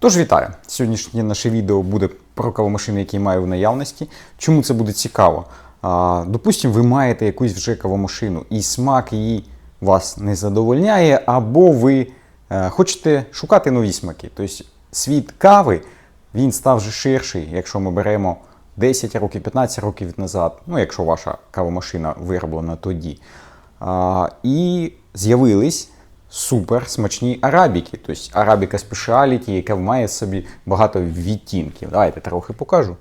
Тож вітаю! Сьогоднішнє наше відео буде про кавомашини, які я маю в наявності. Чому це буде цікаво? Допустимо, ви маєте якусь вже кавомашину і смак її вас не задовольняє, або ви хочете шукати нові смаки. Тобто світ кави, він став вже ширший, якщо ми беремо 10 років, 15 років назад, ну якщо ваша кавомашина вироблена тоді. І з'явились супер смачні арабіки, тобто арабіка спешіаліті, яка має в собі багато відтінків. Давайте трохи покажу.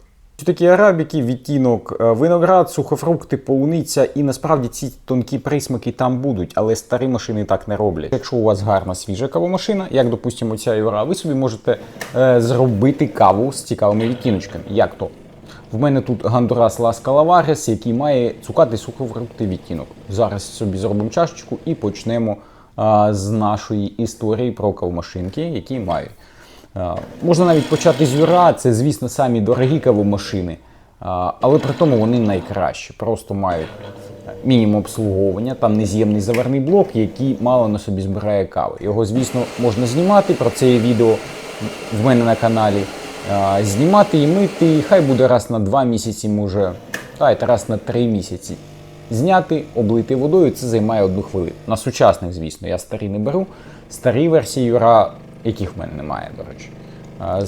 Такі арабіки, відтінок виноград, сухофрукти, полуниця, і насправді ці тонкі присмаки там будуть, але старі машини так не роблять. Якщо у вас гарна свіжа кавомашина, як, допустимо, ця Юра, ви собі можете зробити каву з цікавими відтіночками. Як то? В мене тут Гондурас Лас Калаварес, який має цукатий сухофрукти відтінок. Зараз собі зробимо чашечку і почнемо з нашої історії про кавомашинки, які мають. Можна навіть почати з Юра, це, звісно, самі дорогі кавомашини, але при тому вони найкращі. Просто мають мінімум обслуговування, там нез'ємний заварний блок, який мало на собі збирає кави. Його, звісно, можна знімати, про це є відео в мене на каналі. Знімати і мити, і хай буде раз на 2 місяці, може, раз на 3 місяці. Зняти, облити водою, це займає 1 хвилину. На сучасних, звісно, я старі не беру. Старі версії Юра, яких в мене немає, до речі.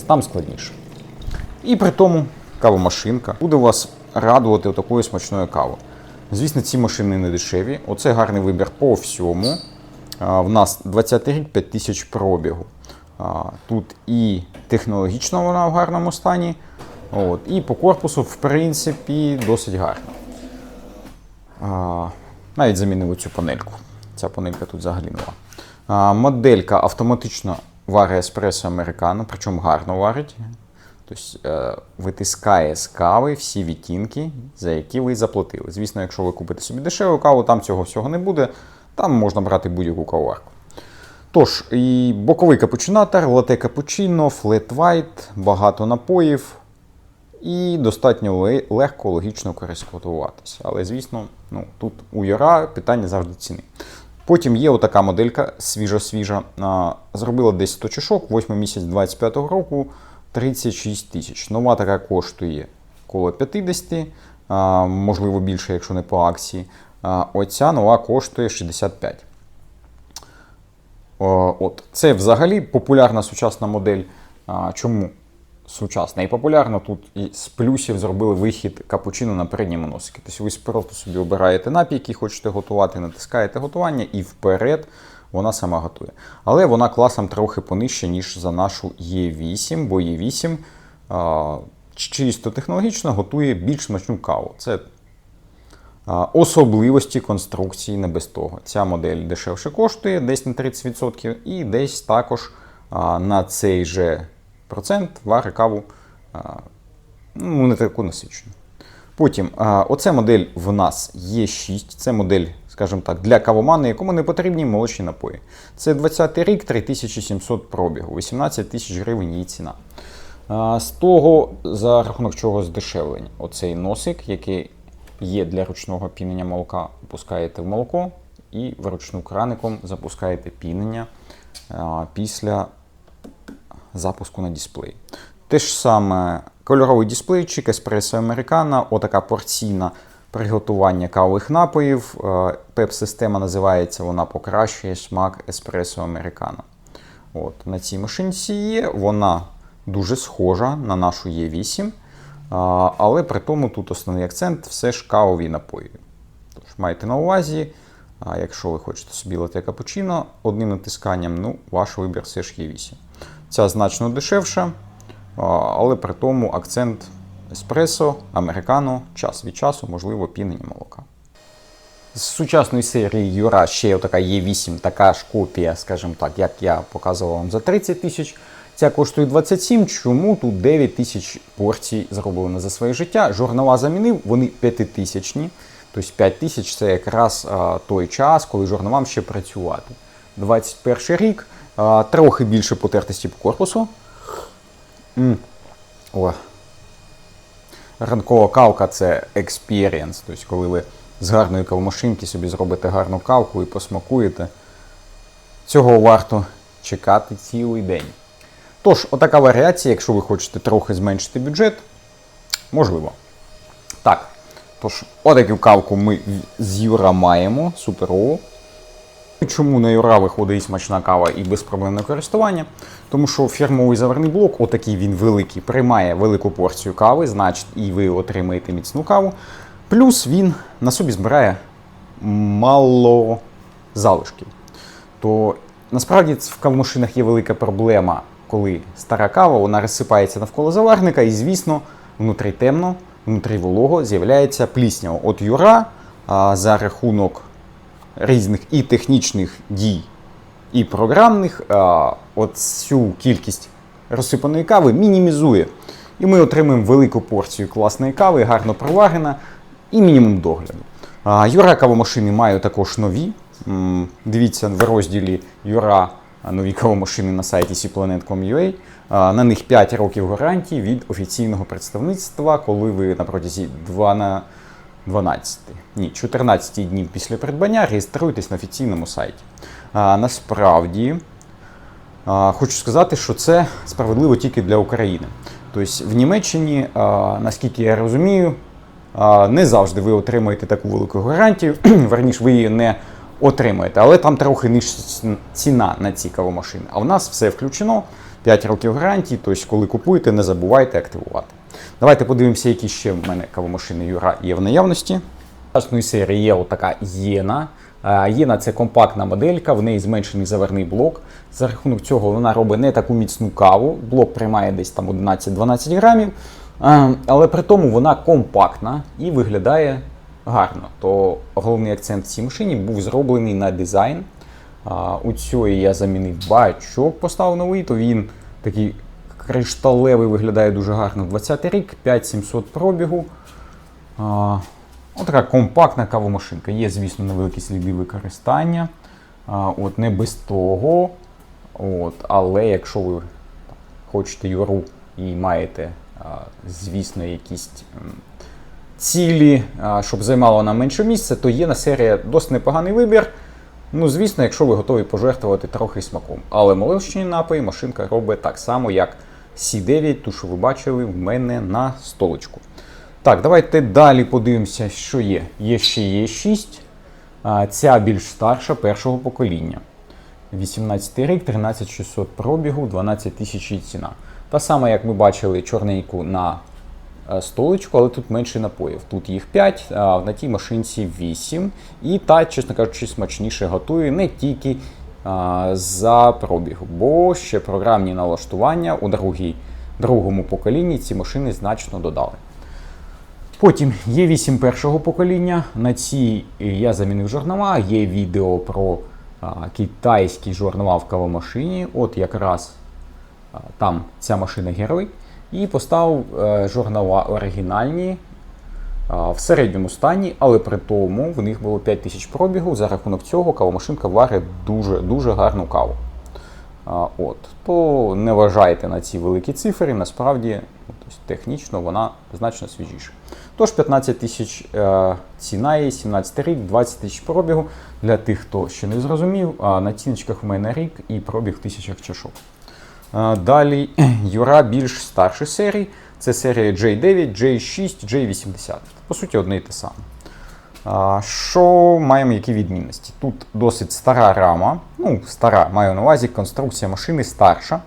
Там складніше. І при тому кавомашинка буде вас радувати такою смачною кавою. Звісно, ці машини не дешеві. Оце гарний вибір по всьому. В нас 20 рік, 5000 пробігу. Тут і технологічно вона в гарному стані, і по корпусу, в принципі, досить гарна. Навіть замінив цю панельку. Ця панелька тут взагалі нова. Моделька автоматично варить еспресо американо, причому гарно варить. Тобто витискає з кави всі відтінки, за які ви заплатили. Звісно, якщо ви купите собі дешеву каву, там цього всього не буде. Там можна брати будь-яку кавоварку. Тож, і боковий капучинатор, лате капучино, флет вайт, багато напоїв і достатньо легко, логічно користуватися. Але, звісно, тут у Юра питання завжди ціни. Потім є отака моделька, свіжа-свіжа. Зробила десь 100 чашок, 8 місяць 25-го року, 36 тисяч. Нова така коштує коло 50, можливо більше, якщо не по акції. Оця нова коштує 65. Це взагалі популярна сучасна модель. Чому сучасна? І популярна тут і з плюсів зробили вихід капучино на передньому носику. Тобто ви просто собі обираєте напій, який хочете готувати, натискаєте готування і вперед вона сама готує. Але вона класом трохи понижче, ніж за нашу Е8, бо Е8 чисто технологічно готує більш смачну каву. Це особливості конструкції, не без того. Ця модель дешевше коштує, десь на 30%, і десь також на цей же процент варить каву не таку насичену. Потім, оця модель в нас Е6, це модель, скажімо так, для кавомана, якому не потрібні молочні напої. Це 20-й рік, 3700 пробігу, 18 тисяч гривень її ціна. З того, за рахунок чого здешевлення, оцей носик, який є для ручного пінення молока, опускаєте в молоко і вручну краником запускаєте пінення після запуску на дисплей. Те ж саме кольоровий дисплейчик, еспресо американо, отака порційна приготування кавових напоїв. PEP-система називається, вона покращує смак еспресо американо. На цій машинці є, вона дуже схожа на нашу Е8. Але при тому тут основний акцент все ж кавові напої. Тож майте на увазі, якщо ви хочете собі лате капучино, одним натисканням, ваш вибір все ж Е8. Ця значно дешевша, але при тому акцент еспресо, американо, час від часу, можливо, пінення молока. З сучасної серії Юра ще є така Е8, така ж копія, скажімо так, як я показував вам за 30 тисяч. Ця коштує 27, чому тут 9 тисяч порцій зроблено за своє життя. Журнала замінив, вони 5000-ні. Тобто 5 тисяч це якраз той час, коли журналам ще працювати. 21 рік, трохи більше потертості по корпусу. Ранкова кавка – це experience. Тобто коли ви з гарної кавомашинки собі зробите гарну кавку і посмакуєте, цього варто чекати цілий день. Тож, отака варіація, якщо ви хочете трохи зменшити бюджет, можливо. Так, тож, отаку кавку ми з Юра маємо, суперово. Чому на Юра виходить і смачна кава і безпроблемне користування? Тому що фірмовий заварний блок, отакий він великий, приймає велику порцію кави, значить і ви отримаєте міцну каву. Плюс він на собі збирає мало залишків. То насправді в кавомашинах є велика проблема, коли стара кава, вона розсипається навколо заварника і, звісно, внутрі темно, внутрі волого з'являється пліснява. От Юра за рахунок різних і технічних дій, і програмних от цю кількість розсипаної кави мінімізує. І ми отримуємо велику порцію класної кави, гарно проварена і мінімум догляду. Юра кавомашини маю також нові. Дивіться в розділі Юра нові кавомашини на сайті cplanet.com.ua. На них 5 років гарантії від офіційного представництва, коли ви на протязі 14 днів після придбання реєструєтесь на офіційному сайті. Насправді, хочу сказати, що це справедливо тільки для України. Тобто в Німеччині, наскільки я розумію, не завжди ви отримаєте таку велику гарантію, верніше ви її не отримаєте, але там трохи нижча ціна на ці кавомашини. А в нас все включено, 5 років гарантії, тобто коли купуєте, не забувайте активувати. Давайте подивимося, які ще в мене кавомашини Юра є в наявності. Власної серії є отака Єна. Єна – це компактна моделька, в неї зменшений заварний блок. За рахунок цього вона робить не таку міцну каву, блок приймає десь там 11-12 грамів, але при тому вона компактна і виглядає гарно. То головний акцент в цій машині був зроблений на дизайн. У цієї я замінив бачок, поставив новий, то він такий кришталевий, виглядає дуже гарно. 20-й рік, 5700 пробігу. Отака компактна кавомашинка. Є, звісно, невеликі сліди використання. От не без того. Але якщо ви хочете Юру і маєте, звісно, якісь цілі, щоб займала вона менше місця, то є на серія досить непоганий вибір. Ну, звісно, якщо ви готові пожертвувати трохи смаком. Але молочні напої машинка робить так само, як C9, ту, що ви бачили в мене на столичку. Так, давайте далі подивимося, що є. Є ще Е6. Ця більш старша, першого покоління. 18 рік, 13600 пробігу, 12 тисяч ціна. Та сама, як ми бачили, чорненьку на столичку, але тут менше напоїв. Тут їх 5, а на тій машинці 8. І та, чесно кажучи, смачніше готує не тільки за пробіг, бо ще програмні налаштування у другому поколінні ці машини значно додали. Потім є 8 першого покоління, на цій я замінив жорнова, є відео про китайські жорнова в кавомашині, от якраз там ця машина герой, і поставив жорнова оригінальні в середньому стані, але при тому в них було 5000 пробігу, за рахунок цього кавомашинка варить дуже гарну каву. То не вважайте на ці великі цифри, насправді технічно вона значно свіжіша. Тож 15 тисяч ціна є, 17 рік, 20 тисяч пробігу. Для тих, хто ще не зрозумів, на ціночках в мене рік і пробіг в тисячах чашок. Далі Юра більш старші серії. Це серія J9, J6, J80. По суті, одне і те саме. Що маємо, які відмінності? Тут досить стара рама, стара, маю на увазі, конструкція машини старша.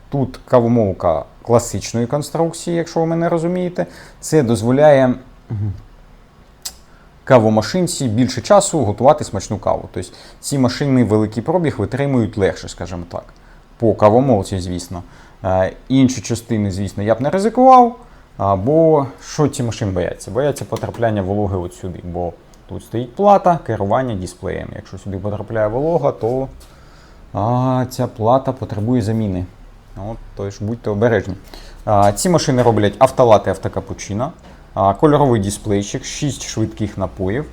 Тут кавомолка класичної конструкції, якщо ви мене розумієте. Це дозволяє кавомашинці більше часу готувати смачну каву. Тобто ці машини великий пробіг витримують легше, скажімо так. По кавомолці, звісно. Інші частини, звісно, я б не ризикував, бо що ці машини бояться? Бояться потрапляння вологи от сюди, бо тут стоїть плата, керування дисплеєм. Якщо сюди потрапляє волога, то ця плата потребує заміни. Тож будьте обережні. Ці машини роблять автолати, автокапучино, кольоровий дисплейчик, 6 швидких напоїв,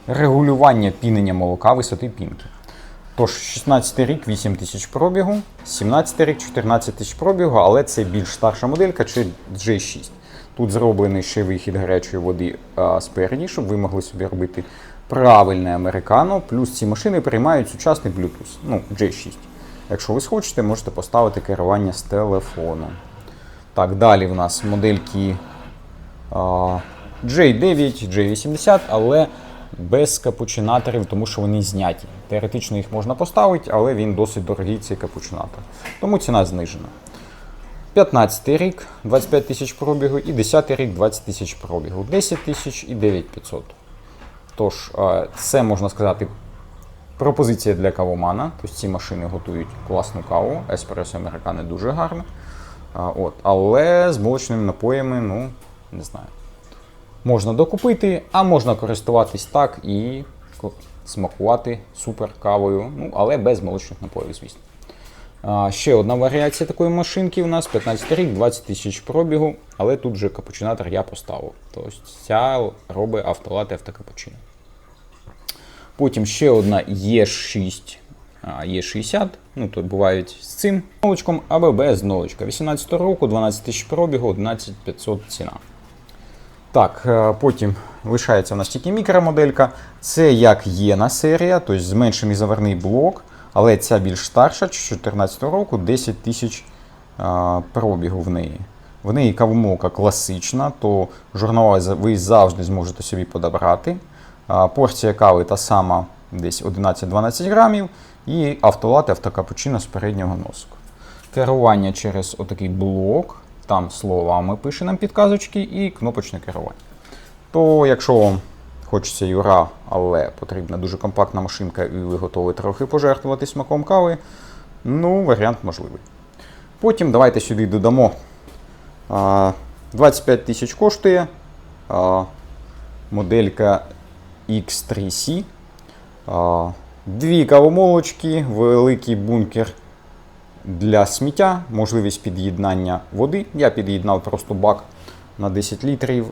регулювання пінення молока, висоти пінки. Тож 16 рік, 8 тисяч пробігу, 17 рік, 14 тисяч пробігу, але це більш старша моделька, чи J6. Тут зроблений ще вихід гарячої води спереді, щоб ви могли собі робити правильне американо, плюс ці машини приймають сучасний Bluetooth, J6. Якщо ви схочете, можете поставити керування з телефону. Так, далі в нас модельки J9, J80, але без капучинаторів, тому що вони зняті. Теоретично їх можна поставити, але він досить дорогий, цей капучинатор. Тому ціна знижена. 15 рік, 25 тисяч пробігу, і 10 рік, 20 тисяч пробігу. 10 тисяч і 9500. Тож, це, можна сказати, пропозиція для кавомана. Тобто ці машини готують класну каву, еспресо американо дуже гарно. Але з молочними напоями, ну, не знаю. Можна докупити, а можна користуватись так і смакувати супер кавою, ну, але без молочних напоїв, звісно. Ще одна варіація такої машинки у нас 15 рік, 20 тисяч пробігу, але тут же капучинатор я поставив. Тобто ця робить автолате автокапучино. Потім ще одна Е6, Е60, ну тут бувають з цим молочком або без молочка. 18 року, 12 тисяч пробігу, 11500 ціна. Так, потім лишається у нас тільки мікромоделька. Це як Єна серія, тобто зменшений заварний блок, але ця більш старша, 2014 року, 10 тисяч пробігу в неї. В неї кавомолка класична, то журнала ви завжди зможете собі подобрати. Порція кави та сама, десь 11-12 грамів, і автолате автокапучино з переднього носку. Керування через отакий блок. Там словами пише нам підказочки і кнопочне керування. То якщо вам хочеться юра, але потрібна дуже компактна машинка і ви готові трохи пожертвувати смаком кави, ну, варіант можливий. Потім давайте сюди додамо 25 тисяч коштує моделька X3C. Дві кавомолочки, великий бункер для сміття, можливість під'єднання води. Я під'єднав просто бак на 10 літрів,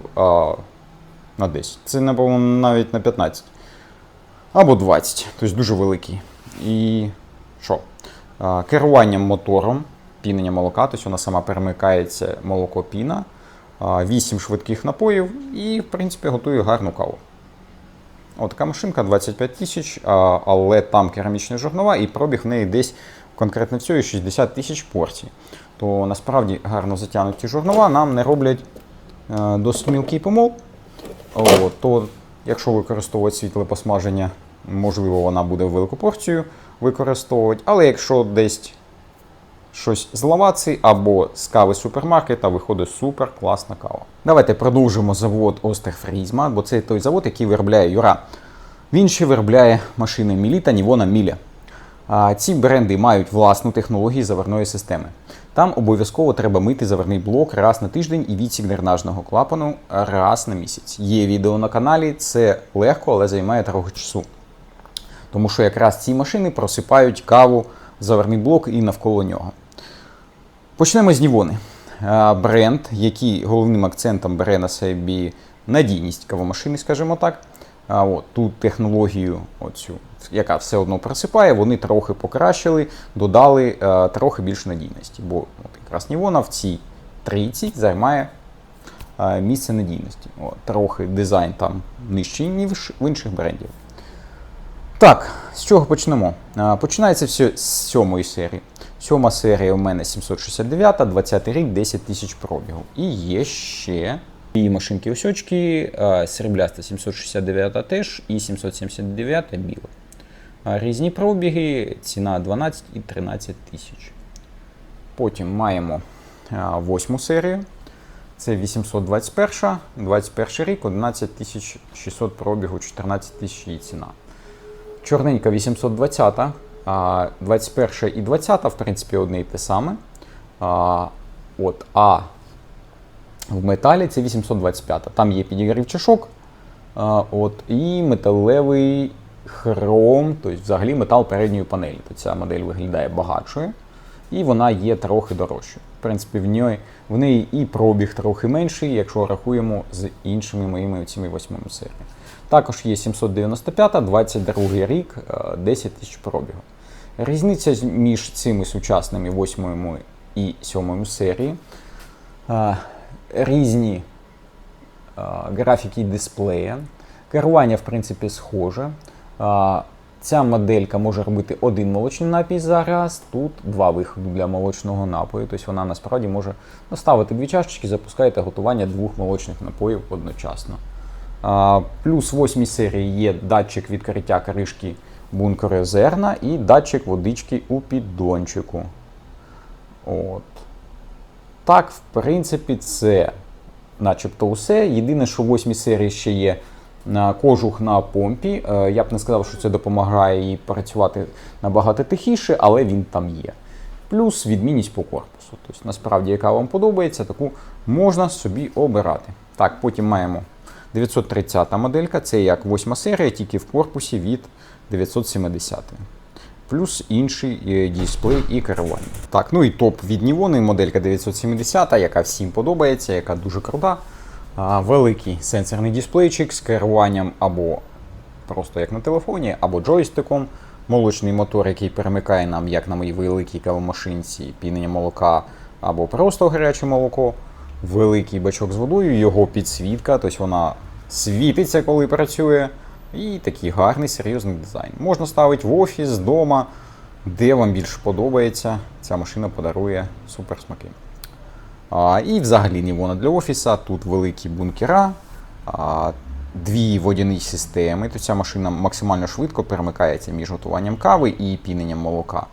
на 10. Це, напевно, навіть на 15. Або 20, тобто дуже великий. І що? Керуванням мотором, пінення молока, тобто вона сама перемикається молоко-піна, 8 швидких напоїв і, в принципі, готує гарну каву. Отака машинка, 25 тисяч, але там керамічна журнова і пробіг в неї десь конкретно всього 60 тисяч порцій. То насправді гарно затягнуті журнова нам не роблять досить мілкий помол. То якщо використовувати світле посмаження, можливо, вона буде велику порцію використовувати. Але якщо десь щось з лаваці або з кави супермаркета, виходить супер класна кава. Давайте продовжимо завод Остерфрізма, бо це той завод, який виробляє Юра. Він ще виробляє машини Мілі та Нівона Міля. Ці бренди мають власну технологію заварної системи. Там обов'язково треба мити заварний блок раз на тиждень і відсік дренажного клапану раз на місяць. Є відео на каналі, це легко, але займає трохи часу. Тому що якраз ці машини просипають каву, заварний блок і навколо нього. Почнемо з Нівони. Бренд, який головним акцентом бере на собі надійність кавомашини, скажімо так. Ту технологію, оцю, яка все одно просипає, вони трохи покращили, додали трохи більше надійності. Бо якраз Нівона в цій трійці займає місце надійності. Трохи дизайн там нижчий, ніж в інших брендів. Так, з чого почнемо? Починається все з 7-ї серії. 7-ма серія у мене 769, 20 рік, 10 тисяч пробігу. І є ще і машинки осьочки, срібляста 769 теж і 779 біла. Різні пробіги, ціна 12 і 13 тисяч. Потім маємо 8-му серію. Це 821, 21 рік, 11 600 пробігу, 14 тисяч її ціна. Чорненька 820, 21 і 20, в принципі, одне і те саме. А в металі це 825. Там є підігрів чашок і металевий хром, тобто взагалі метал передньої панелі. Ця модель виглядає багатшою і вона є трохи дорожчою. В принципі, в неї і пробіг трохи менший, якщо рахуємо з іншими моїми цими 8-ми серіями. Також є 795, 22 рік, 10 тисяч пробігу. Різниця між цими сучасними 8 і 7 серії. Різні графіки дисплея. Керування, в принципі, схоже. Ця моделька може робити один молочний напій за раз, тут два виходи для молочного напою. Тобто вона насправді може ставити дві чашечки, запускаєте готування двох молочних напоїв одночасно. Плюс в 8 серії є датчик відкриття кришки бункеру зерна і датчик водички у піддончику. От. Так, в принципі, це начебто усе. Єдине, що в 8 серії ще є кожух на помпі. Я б не сказав, що це допомагає їй працювати набагато тихіше, але він там є. Плюс відмінність по корпусу. Тобто, насправді, яка вам подобається, таку можна собі обирати. Так, потім маємо 930 моделька, це як 8 серія, тільки в корпусі від 970. Плюс інший дисплей і керування. Так, ну і топ від Nivon, моделька 970, яка всім подобається, яка дуже крута. Великий сенсорний дисплейчик з керуванням або просто як на телефоні, або джойстиком. Молочний мотор, який перемикає нам, як на моїй великій кавомашинці, пінення молока або просто гаряче молоко. Великий бачок з водою, його підсвітка, тобто вона світиться, коли працює. І такий гарний, серйозний дизайн. Можна ставити в офіс, вдома, де вам більше подобається. Ця машина подарує супер смаки. І взагалі Nivon для офіса. Тут великі бункера, дві водяні системи. Тобто ця машина максимально швидко перемикається між готуванням кави і піненням молока.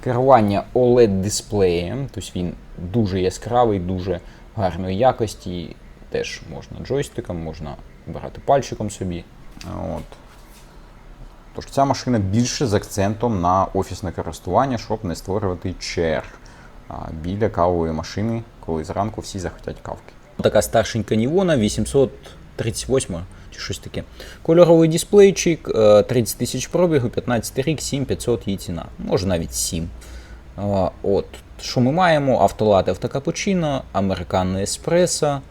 Керування OLED-дисплеєм, тобто він дуже яскравий, дуже гарної якості. Теж можна джойстиком, можна брати пальчиком собі. От. Тож ця машина більше з акцентом на офісне користування, щоб не створювати черг біля кавової машини, коли зранку всі захотять кавки. Така старшенька Nivon, 838 чи щось таке. Кольоровий дисплейчик, 30 тисяч пробігу, 15 рік, 7500 її ціна. Може навіть 7. От. Що ми маємо? Автолате, автокапучино, американо еспресо.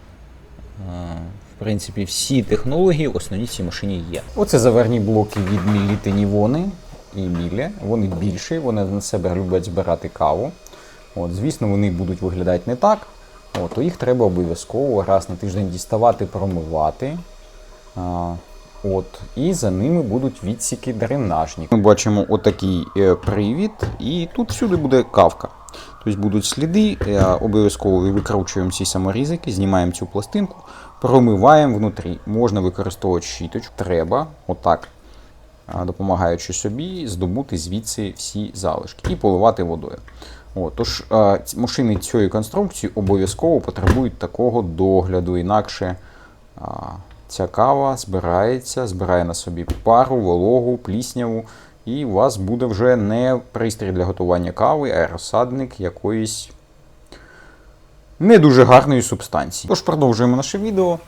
В принципі, всі технології основні в цій машині є. Оце заварні блоки від Міліти Nivon і Міле. Вони більші, вони на себе люблять збирати каву. От, звісно, вони будуть виглядати не так. От, то їх треба обов'язково раз на тиждень діставати, промивати. І за ними будуть відсіки дренажні. Ми бачимо отакий привід, і тут всюди буде кавка. Тобто будуть сліди, обов'язково викручуємо ці саморізики, знімаємо цю пластинку, промиваємо внутрі. Можна використовувати щіточку. Треба, отак, допомагаючи собі, здобути звідси всі залишки і поливати водою. Тож машини цієї конструкції обов'язково потребують такого догляду, інакше ця кава збирає на собі пару, вологу, плісняву, і у вас буде вже не пристрій для готування кави, а розсадник якоїсь не дуже гарної субстанції. Тож продовжуємо наше відео.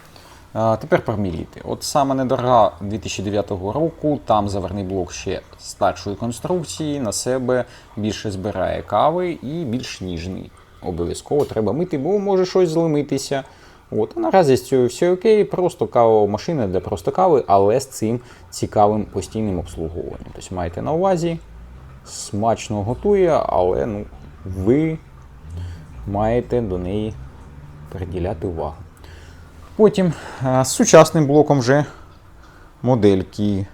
Тепер про Міліти. От саме недорога 2009 року, там заварний блок ще старшої конструкції, на себе більше збирає кави і більш ніжний. Обов'язково треба мити, бо може щось зламитися. А наразі з цього все окей, просто кавова машина для просто кави, але з цим цікавим постійним обслуговуванням. Тобто маєте на увазі, смачно готує, але ви маєте до неї приділяти увагу. Потім з сучасним блоком вже модельки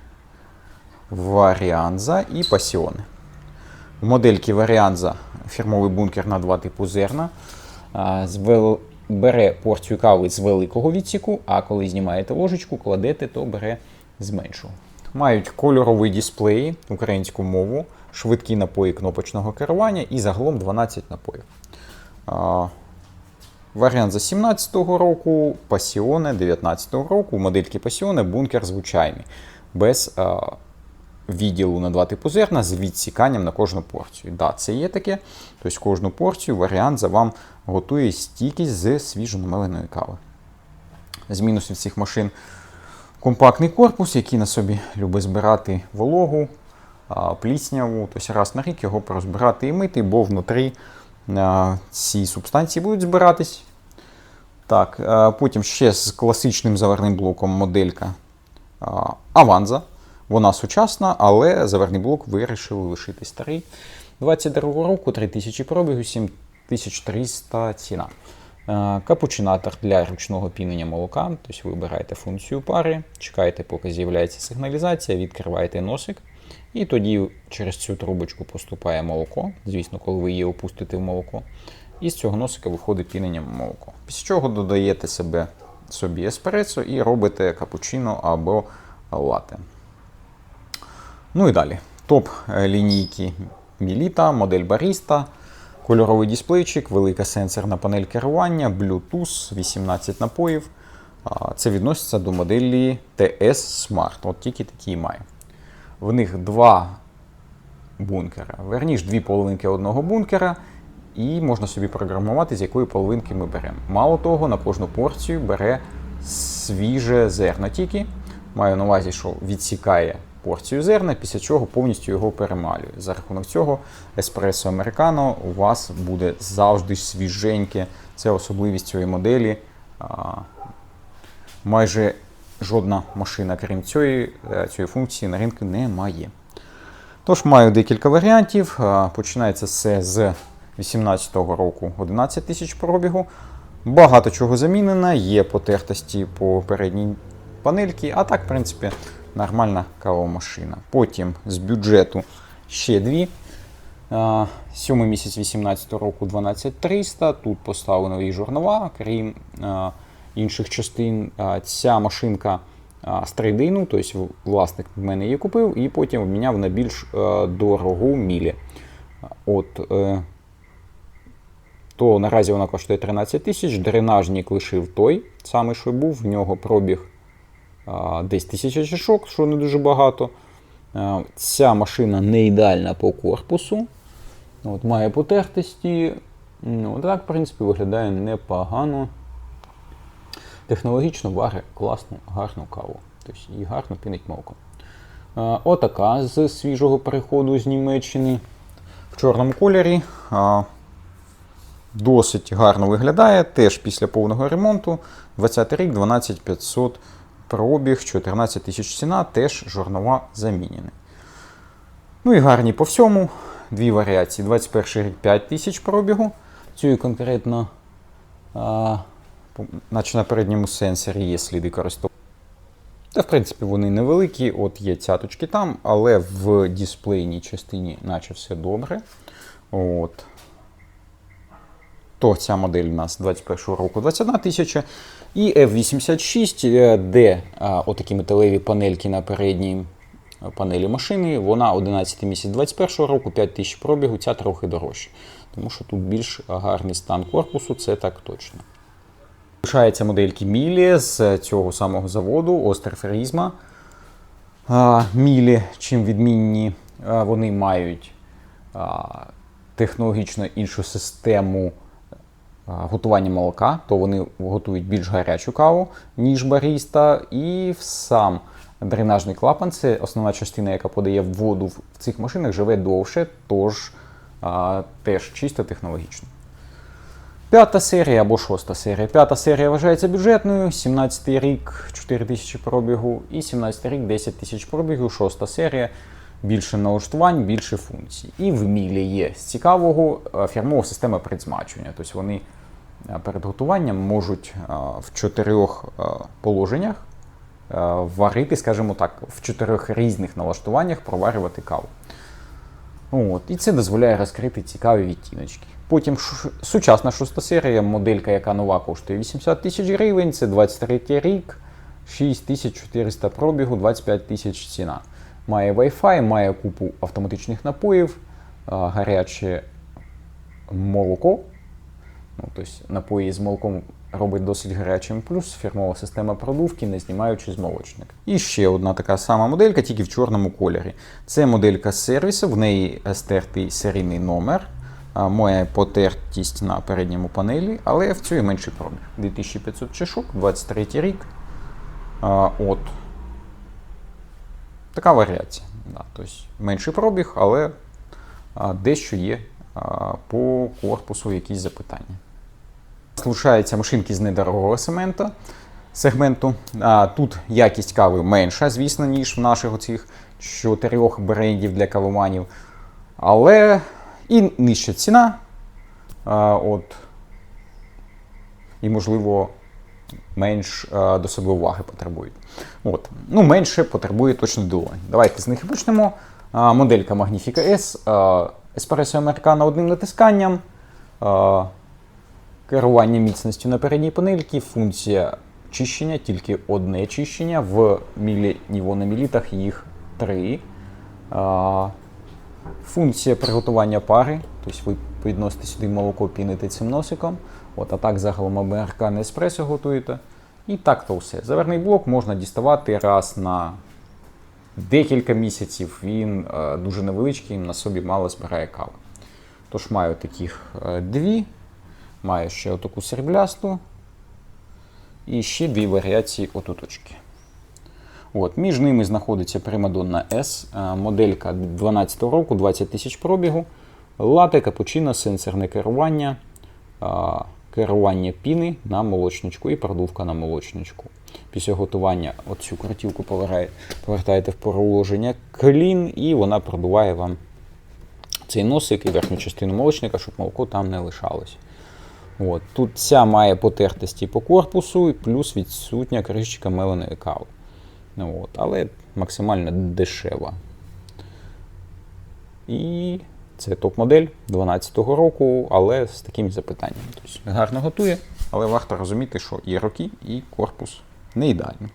Varianza і Passione. В модельки Varianza фірмовий бункер на два типу зерна. Бере порцію кави з великого відсіку, а коли знімаєте ложечку, кладете, то бере з меншого. Мають кольоровий дисплей, українську мову, швидкі напої кнопочного керування і загалом 12 напоїв. Varianza 17-го року, Passione 19-го року. У модельки Passione бункер звичайний, без відділу на два типу зерна з відсіканням на кожну порцію. Да, це є таке. Тобто кожну порцію Varianza вам готує стійкість з свіжонамеленої кави. З мінусів цих машин компактний корпус, який на собі любить збирати вологу, плісняву. Тобто раз на рік його порозбирати і мити, бо внутрі ці субстанції будуть збиратись. Так, потім ще з класичним заварним блоком моделька Avanza. Вона сучасна, але заварний блок вирішили лишити старий. 22-го року, 3000 пробігу, 7300 ціна. Капучинатор для ручного пінення молока. Тобто ви вибираєте функцію пари, чекаєте, поки з'являється сигналізація, відкриваєте носик. І тоді через цю трубочку поступає молоко, звісно, коли ви її опустите в молоко. І з цього носика виходить пінення молоко. Після чого додаєте собі еспресо і робите капучино або латте. Ну і далі. Топ лінійки Міліта, модель Баріста, кольоровий дисплейчик, велика сенсорна панель керування, Bluetooth, 18 напоїв. Це відноситься до моделі TS Smart. От тільки такі має. В них два бункера. Верніше, дві половинки одного бункера. І можна собі програмувати, з якої половинки ми беремо. Мало того, на кожну порцію бере свіже зерно тільки. Маю на увазі, що відсікає порцію зерна, після чого повністю його перемалює. За рахунок цього еспресо американо у вас буде завжди свіженьке. Це особливість цієї моделі. Майже жодна машина, крім цієї функції, на ринку немає. Тож, маю декілька варіантів. Починається все з 2018 року, 11 тисяч пробігу. Багато чого замінено, є потертості по передній панельці, а так, в принципі, нормальна кавомашина. Потім з бюджету ще дві. 7 місяць 2018 року 12300, тут поставили нові жорнова, крім інших частин. Ця машинка з трейдину, тобто власник в мене її купив і потім обміняв на більш дорогу Мілі. То наразі вона коштує 13 тисяч, дренажник лишив той самий, що був, в нього пробіг десь 1000 чашок, що не дуже багато. Ця машина не ідеальна по корпусу, має потертості, так, в принципі, виглядає непогано. Технологічно варить класну, гарну каву, тобто і гарно пінить молоко. Отака з свіжого переходу з Німеччини в чорному кольорі. Досить гарно виглядає, теж після повного ремонту. 20 рік, 12500 пробіг, 14 тисяч ціна, теж жорнова замінені. Ну і гарні по всьому. Дві варіації. 21 рік 5 тисяч пробігу. Цю конкретно, наче на передньому сенсорі є сліди користування. Та, в принципі, вони невеликі, от є цяточки там, але в дисплейній частині наче все добре. То ця модель у нас 21 року 21 тисяча. І F86, де отакі металеві панельки на передній панелі машини, вона 11 місяць 21 року, 5 тисяч пробігу, ця трохи дорожча. Тому що тут більш гарний стан корпусу, це так точно. Лишаються модельки Мілі з цього самого заводу, Остерферізма. Мілі, чим відмінні, вони мають технологічно іншу систему готування молока, то вони готують більш гарячу каву, ніж баріста, і сам дренажний клапан, це основна частина, яка подає воду в цих машинах, живе довше, тож теж чисто технологічно. П'ята серія або шоста серія. П'ята серія вважається бюджетною, 17 рік 4 тисячі пробігу і 17 рік 10 тисяч пробігу, шоста серія. Більше налаштувань, більше функцій. І в Мілі є з цікавого фірмова система предзмачування. Тобто вони перед готуванням можуть в 4 положеннях варити, скажімо так, в 4 різних налаштуваннях проварювати каву. І це дозволяє розкрити цікаві відтіночки. Потім сучасна шоста серія, моделька, яка нова, коштує 80 тисяч гривень, це 23 рік, 6400 пробігу, 25 тисяч ціна. Має Wi-Fi, має купу автоматичних напоїв, гаряче молоко. Тобто напої з молоком робить досить гарячим, плюс фірмова система продувки, не знімаючи з молочника. І ще одна така сама моделька, тільки в чорному кольорі. Це моделька з сервісу, в неї стертий серійний номер, має потертість на передньому панелі, але в цій менший пробіг. 2500 чашок, 23 рік. Така варіація. Тобто менший пробіг, але дещо є по корпусу якісь запитання. Залишаються машинки з недорогого сегменту. Тут якість кави менша, звісно, ніж в наших оцих 4 брендів для кавоманів. Але і нижча ціна. І, можливо, менш до себе уваги потребують. Менше потребує точно долонь. Давайте з них і почнемо. Моделька Magnifica S, еспресо американо одним натисканням, керування міцністю на передній панельці, функція чищення, тільки одне чищення, в мілітах їх 3. Функція приготування пари, тобто ви підносите сюди молоко, піните цим носиком, а так загалом американо еспресо готуєте. І так то все. Заварний блок можна діставати раз на декілька місяців, він дуже невеличкий, на собі мало збирає каву. Тож маю таких 2, маю ще отаку сріблясту і ще 2 варіації отуточки. Між ними знаходиться Primadonna S, моделька 2012 року, 20 тисяч пробігу, лате, капучино, сенсорне керування, керування піни на молочничку і продувка на молочничку. Після готування оцю крутілку повертаєте в положення клін, і вона продуває вам цей носик і верхню частину молочника, щоб молоко там не лишалось. Тут вся має потертості по корпусу, плюс відсутня кришечка меленої кави. Але максимально дешева. І це топ-модель 2012 року, але з такими запитаннями. Тобто гарно готує, але варто розуміти, що і роки, і корпус не ідеальні.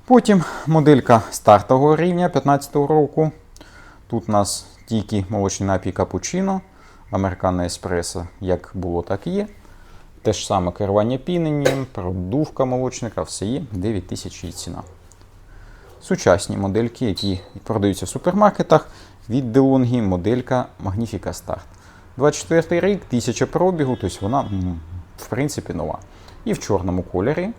Потім моделька стартового рівня 2015 року. Тут у нас тільки молочний напій капучино, американо еспресо, як було, так і є. Те ж саме керування піненням, продувка молочника, все є, 9000 і ціна. Сучасні модельки, які продаються в супермаркетах, від DeLonghi моделька Magnifica Start. 24 рік, 1000 пробігу, тобто вона, в принципі, нова. І в чорному кольорі,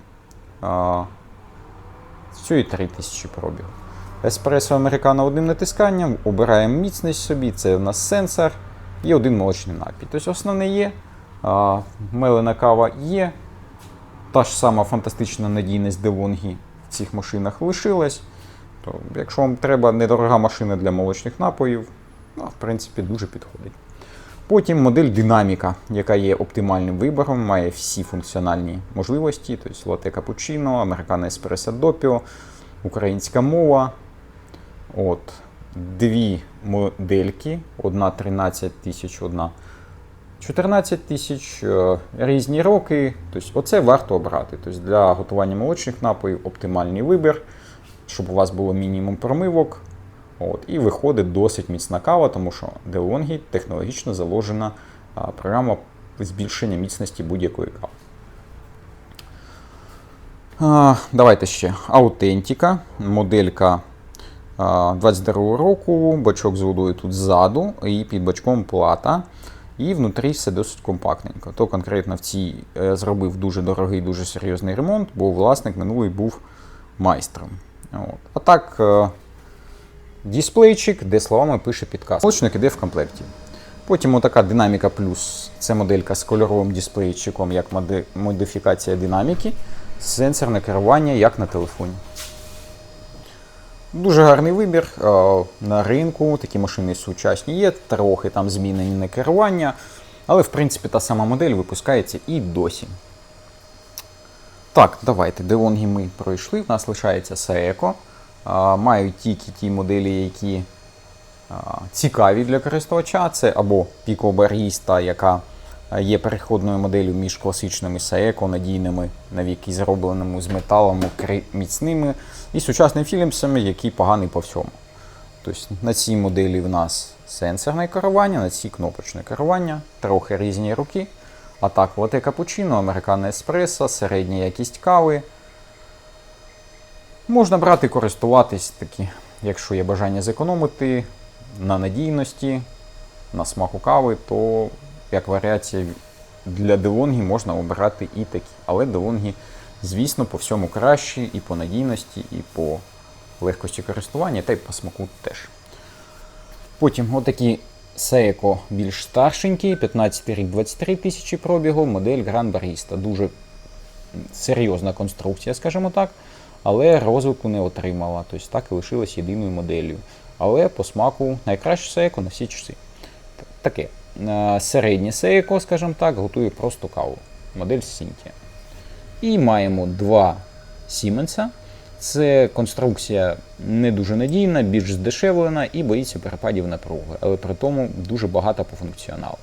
цієї 3000 пробігу. Еспресо американо одним натисканням, обираємо міцність собі, це у нас сенсор і один молочний напій. Тобто основне є, мелена кава є, та ж сама фантастична надійність DeLonghi в цих машинах лишилась. То, якщо вам треба недорога машина для молочних напоїв, в принципі, дуже підходить. Потім модель Динаміка, яка є оптимальним вибором, має всі функціональні можливості, тобто лате капучино, американо еспресо допіо, українська мова. 2 модельки, одна 13 тисяч, одна 14 тисяч, різні роки. Тобто оце варто обрати. Тобто для готування молочних напоїв оптимальний вибір, щоб у вас було мінімум промивок. І виходить досить міцна кава, тому що DeLonghi технологічно заложена програма збільшення міцності будь-якої кави. Давайте ще Аутентика, моделька 22 року, бачок з водою тут ззаду, і під бачком плата. І внутрі все досить компактненько. То конкретно в цій зробив дуже дорогий, дуже серйозний ремонт, бо власник минулий був майстром. А так, дисплейчик, де словами пише підказ. Молочник іде в комплекті. Потім отака Динаміка Плюс. Це моделька з кольоровим дисплейчиком, як модифікація динаміки. Сенсорне керування, як на телефоні. Дуже гарний вибір на ринку, такі машини сучасні є, трохи там змінені керування, але в принципі та сама модель випускається і досі. Так, давайте, DeLonghi ми пройшли, в нас лишається Saeco. Мають тільки ті моделі, які цікаві для користувача, це або Pico Barista, яка є переходною моделлю між класичними Saeco, надійними, навіки зробленими з металом, міцними, і сучасними Philips'ами, які погані по всьому. Тобто на цій моделі в нас сенсорне керування, на цій кнопочне керування, трохи різні руки. А так, лате капучино, американо еспресо, середня якість кави. Можна брати і користуватись таки, якщо є бажання зекономити на надійності, на смаку кави, то як варіація для DeLonghi можна обирати і такі. Але DeLonghi, звісно, по всьому кращі, і по надійності, і по легкості користування, та й по смаку теж. Потім отакі Saeco більш старшенькі, 15 рік, 23 тисячі пробігу, модель Gran Barista. Дуже серйозна конструкція, скажімо так, але розвитку не отримала, тобто так і лишилась єдиною моделлю. Але по смаку найкраще Saeco на всі часи. Таке. Середнє Saeco, скажімо так, готує просто каву. Модель Cynthia. І маємо 2 Siemens. Це конструкція не дуже надійна, більш здешевлена і боїться перепадів напруги, але при тому дуже багата по функціоналу.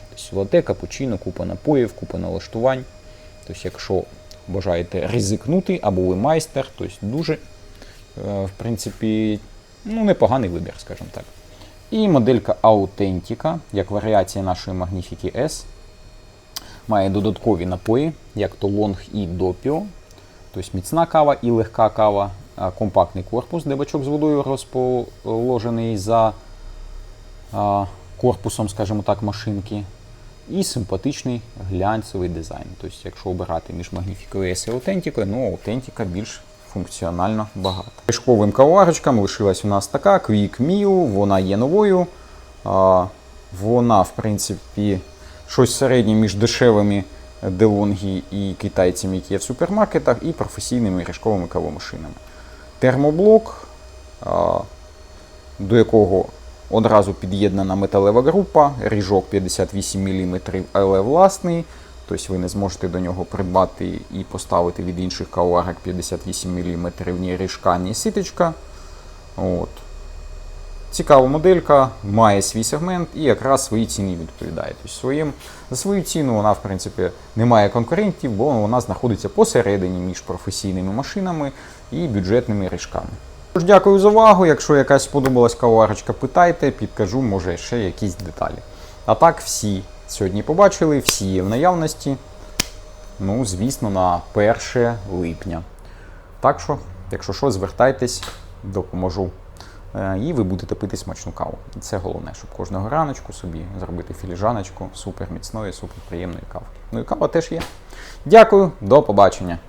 Тобто лате, капучино, купа напоїв, купа налаштувань. Тобто, якщо бажаєте ризикнути або ви майстер, тобто дуже, в принципі, непоганий вибір, скажімо так. І моделька Authentica, як варіація нашої Magnifique S, має додаткові напої, як то Long і Doppio. Тобто міцна кава і легка кава, компактний корпус, де бачок з водою розположений за корпусом, скажімо так, машинки. І симпатичний глянцевий дизайн. Тобто, якщо обирати між Magnifique S і Authentica, Authentica більш функціонально багата. Пішковим кавоварочкам лишилась у нас така Quick Mio, вона є новою. Вона, в принципі, щось середнє між дешевими DeLonghi і китайцями, які є в супермаркетах, і професійними ріжковими кавомашинами. Термоблок, до якого одразу під'єднана металева група, ріжок 58 мм, але власний. Тобто ви не зможете до нього придбати і поставити від інших кавоварок 58 мм ні ріжка, ні ситочка. От. Цікава моделька, має свій сегмент і якраз своїй ціні відповідає. Тобто за свою ціну вона, в принципі, не має конкурентів, бо вона знаходиться посередині між професійними машинами і бюджетними ріжками. Тож, дякую за увагу. Якщо якась сподобалась кавоварочка, питайте, підкажу, може ще якісь деталі. А так, всі сьогодні побачили, всі є в наявності. Звісно, на 1 липня. Так що, якщо що, звертайтесь, допоможу. І ви будете пити смачну каву. Це головне, щоб кожного раночку собі зробити філіжаночку супер міцної, супер приємної кави. І кава теж є. Дякую, до побачення.